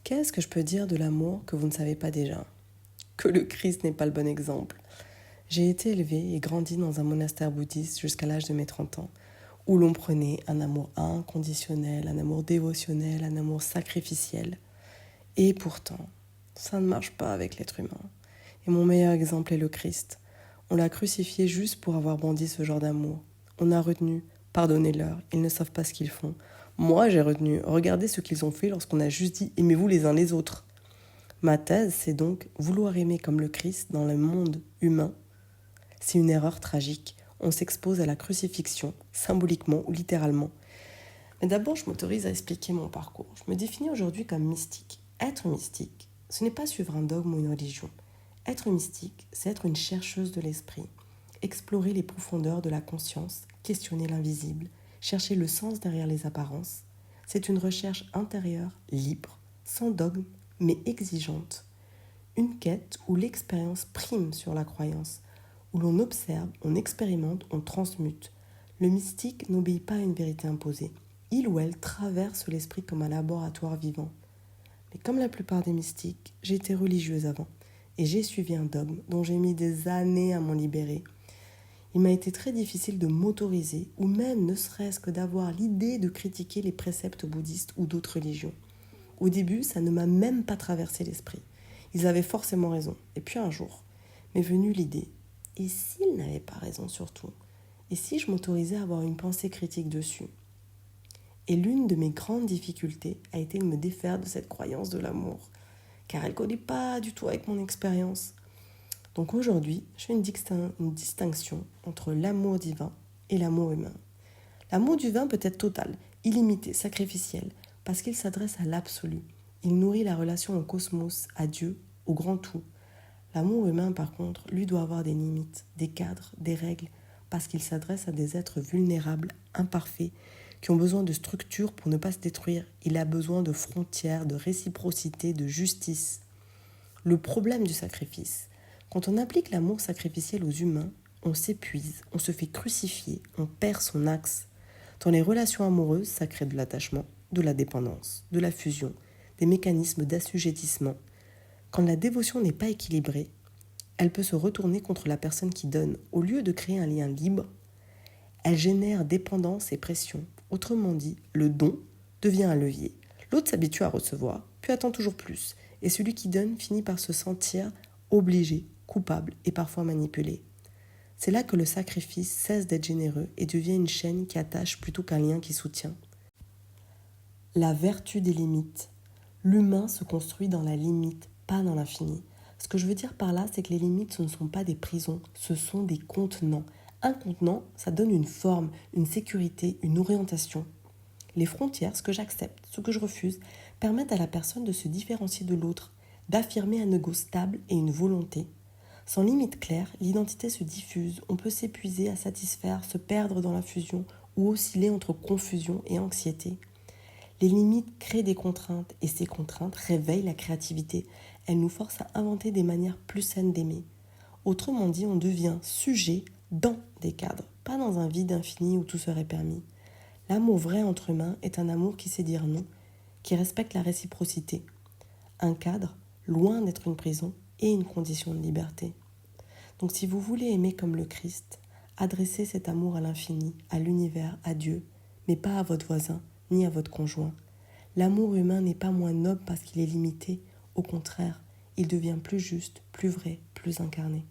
Qu'est-ce que je peux dire de l'amour que vous ne savez pas déjà? Que le Christ n'est pas le bon exemple. J'ai été élevée et grandi dans un monastère bouddhiste jusqu'à l'âge de mes 30 ans, où l'on prenait un amour inconditionnel, un amour dévotionnel, un amour sacrificiel. Et pourtant, ça ne marche pas avec l'être humain. Et mon meilleur exemple est le Christ. On l'a crucifié juste pour avoir brandi ce genre d'amour. On a retenu, pardonnez-leur, ils ne savent pas ce qu'ils font. Moi, j'ai retenu, regardez ce qu'ils ont fait lorsqu'on a juste dit aimez-vous les uns les autres. Ma thèse, c'est donc vouloir aimer comme le Christ dans le monde humain. C'est une erreur tragique. On s'expose à la crucifixion, symboliquement ou littéralement. Mais d'abord, je m'autorise à expliquer mon parcours. Je me définis aujourd'hui comme mystique. Être mystique, ce n'est pas suivre un dogme ou une religion. Être mystique, c'est être une chercheuse de l'esprit, explorer les profondeurs de la conscience, questionner l'invisible, chercher le sens derrière les apparences. C'est une recherche intérieure, libre, sans dogme, mais exigeante. Une quête où l'expérience prime sur la croyance, où l'on observe, on expérimente, on transmute. Le mystique n'obéit pas à une vérité imposée. Il ou elle traverse l'esprit comme un laboratoire vivant. Mais comme la plupart des mystiques, j'ai été religieuse avant et j'ai suivi un dogme dont j'ai mis des années à m'en libérer. Il m'a été très difficile de m'autoriser ou même ne serait-ce que d'avoir l'idée de critiquer les préceptes bouddhistes ou d'autres religions. Au début, ça ne m'a même pas traversé l'esprit. Ils avaient forcément raison. Et puis un jour, m'est venue l'idée. Et s'ils n'avaient pas raison surtout? Et si je m'autorisais à avoir une pensée critique dessus? Et l'une de mes grandes difficultés a été de me défaire de cette croyance de l'amour, car elle ne collait pas du tout avec mon expérience. Donc aujourd'hui, je fais une distinction entre l'amour divin et l'amour humain. L'amour divin peut être total, illimité, sacrificiel, parce qu'il s'adresse à l'absolu. Il nourrit la relation au cosmos, à Dieu, au grand tout. L'amour humain, par contre, lui doit avoir des limites, des cadres, des règles, parce qu'il s'adresse à des êtres vulnérables, imparfaits, qui ont besoin de structures pour ne pas se détruire. Il a besoin de frontières, de réciprocité, de justice. Le problème du sacrifice. Quand on applique l'amour sacrificiel aux humains, on s'épuise, on se fait crucifier, on perd son axe. Dans les relations amoureuses, ça crée de l'attachement, de la dépendance, de la fusion, des mécanismes d'assujettissement. Quand la dévotion n'est pas équilibrée, elle peut se retourner contre la personne qui donne. Au lieu de créer un lien libre, elle génère dépendance et pression. Autrement dit, le don devient un levier. L'autre s'habitue à recevoir, puis attend toujours plus. Et celui qui donne finit par se sentir obligé, coupable et parfois manipulé. C'est là que le sacrifice cesse d'être généreux et devient une chaîne qui attache plutôt qu'un lien qui soutient. La vertu des limites. L'humain se construit dans la limite, pas dans l'infini. Ce que je veux dire par là, c'est que les limites, ce ne sont pas des prisons, ce sont des contenants. Un contenant, ça donne une forme, une sécurité, une orientation. Les frontières, ce que j'accepte, ce que je refuse, permettent à la personne de se différencier de l'autre, d'affirmer un ego stable et une volonté. Sans limite claire, l'identité se diffuse, on peut s'épuiser à satisfaire, se perdre dans la fusion ou osciller entre confusion et anxiété. Les limites créent des contraintes et ces contraintes réveillent la créativité. Elles nous forcent à inventer des manières plus saines d'aimer. Autrement dit, on devient sujet dans des cadres, pas dans un vide infini où tout serait permis. L'amour vrai entre humains est un amour qui sait dire non, qui respecte la réciprocité. Un cadre, loin d'être une prison, est une condition de liberté. Donc si vous voulez aimer comme le Christ, adressez cet amour à l'infini, à l'univers, à Dieu, mais pas à votre voisin, ni à votre conjoint. L'amour humain n'est pas moins noble parce qu'il est limité, au contraire, il devient plus juste, plus vrai, plus incarné.